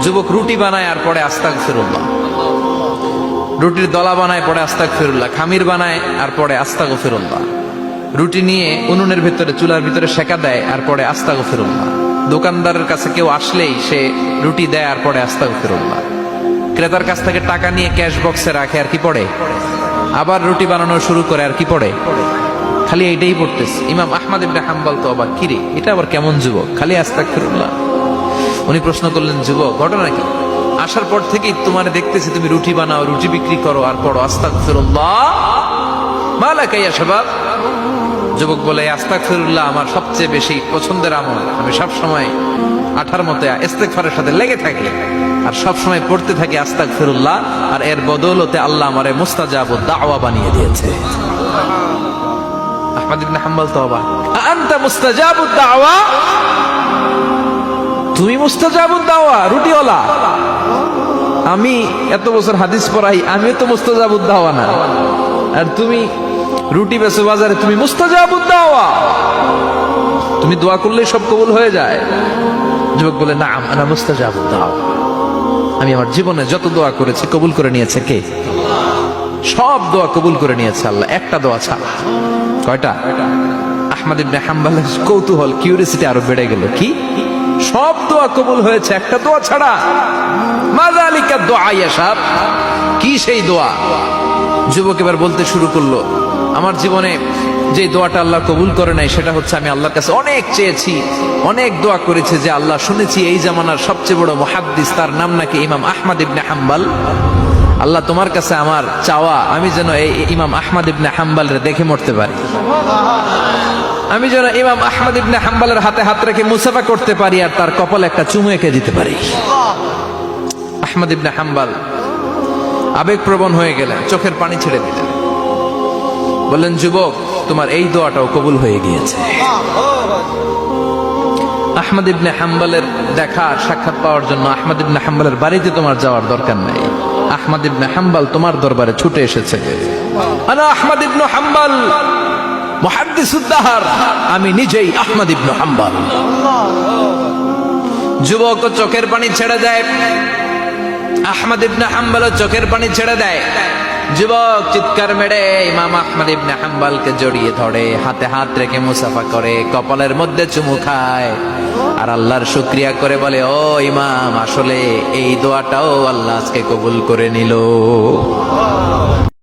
যুবক রুটি বানায় আর পরে আস্তাগফিরুল্লাহ, রুটির দলা বানায় পরে আস্তাগফিরুল্লাহ, খামির বানায় আর পরে আস্তাগফিরুল্লাহ, রুটি নিয়ে উনুনের ভিতরে চুলার ভিতরে সেকা দেয় আর পরে আস্তাগফিরুল্লাহ, দোকানদারের কাছে কেউ আসলেই সে রুটি দেয় আর পরে আস্তাগফিরুল্লাহ, ক্রেতার কাছ থেকে টাকা নিয়ে ক্যাশ বক্সে রাখে আর কি পড়ে, আবার রুটি বানানো শুরু করে আর কি পড়ে, খালি এইটাই পড়তেছে। ইমাম আহমদ ইবনে হাম্বল তো অবাক, কিরে এটা আবার কেমন যুবক, খালি আস্তাগফিরুল্লাহ। উনি প্রশ্ন করলেন, যুবক ঘটনা কি? আসার পর থেকেই তোমার দেখতেছি তুমি রুটি বানাও, রুটি বিক্রি করো আর পড়ো আস্তাগফিরুল্লাহ, মালাকা ইয়া শাবাব। যুবক বলে, আস্তাগফিরুল্লাহ আমার সবচেয়ে বেশি পছন্দের আমল, আমি সব সময় আঠার মতো ইস্তেগফারের সাথে লেগে থাকি আর সব সময় পড়তে থাকি আস্তাগফিরুল্লাহ, আর এর বদৌলতে আল্লাহ আমারে মুস্তাজাবুদ দাওয়া বানিয়ে দিয়েছে। আহমদ ইবনে হাম্বল তো অবাক, আনতা মুস্তাজাবুদ দাওয়া, তুমি মুস্তাজাবুদ দাওয়া, রুটিওয়ালা। আমি এত বছর হাদিস পড়াই, আমিও তো মুস্তাজাবুদ দাওয়া না, আর তুমি রুটি বেচো বাজারে, তুমি মুস্তাজাবুদ দাওয়া, তুমি দোয়া করলেই সব কবুল হয়ে যায়। যুবক বলে, না আনা মুস্তাজাবুদ দাওয়া, আমি আমার জীবনে যত দোয়া করেছি কবুল করে নিয়েছে কে? সব দোয়া কবুল করে নিয়েছে আল্লাহ, একটা দোয়া ছাড়া। কয়টা? আহমদ ইবনে হাম্বলের কৌতূহল, কিউরিসিটি আরো বেড়ে গেল, কি সব দোয়া কবুল হয়েছে একটা দোয়া ছাড়া? মাযালিকা দোয়া ইয়া শাব, কি সেই দোয়া? যুবক এবার বলতে শুরু করলো, আমার জীবনে যে দোয়াটা আল্লাহ কবুল করে নাই সেটা হচ্ছে, আমি আল্লাহর কাছে অনেক চেয়েছি, অনেক দোয়া করেছি যে আল্লাহ, শুনেছি এই জামানার সবচেয়ে বড় মুহাদ্দিস, তার নাম নাকি ইমাম আহমদ ইবনে হাম্বল, আল্লাহ তোমার কাছে আমার চাওয়া, আমি যেন এই ইমাম আহমদ ইবনে হাম্বলরে দেখে মরতে পারি, আমি যেন ইমাম আহমদ ইবনে হাম্বলের হাতে হাত রেখে মুসাফা করতে পারি আর তার কপালে একটা চুমু এঁকে দিতে পারি। আহমদ ইবনে হাম্বল আবেগপ্রবণ হয়ে গেলেন, চোখের পানি ছেড়ে দিলেন, বললেন, যুবক তোমার এই দোয়াটাও কবুল হয়ে গিয়েছে। আহমদ ইবনে হাম্বলের দেখা সাক্ষাৎ পাওয়ার জন্য আহমদ ইবনে হাম্বলের বাড়িতে তোমার যাওয়ার দরকার নাই, আহমদ ইবনে হাম্বল তোমার দরবারে ছুটে এসেছে। আনা আহমদ ইবনে হাম্বল মুহাদ্দিসুদ দাহর, আমি নিজেই আহমদ ইবনে হাম্বল। যুবক চোখের পানি ছেড়ে দেয়, আহমদ ইবনে হাম্বল চোখের পানি ছেড়ে দেয়। যুবক চিৎকার মেরে ইমাম আহমদ ইবনে হাম্বলকে জড়িয়ে ধরে, হাতে হাত রেখে মুসাফা করে, কপালের মধ্যে চুমু খায় আর আল্লাহর শুকরিয়া করে বলে, ও ইমাম, আসলে এই দোয়াটাও আল্লাহ আজকে কবুল করে নিল।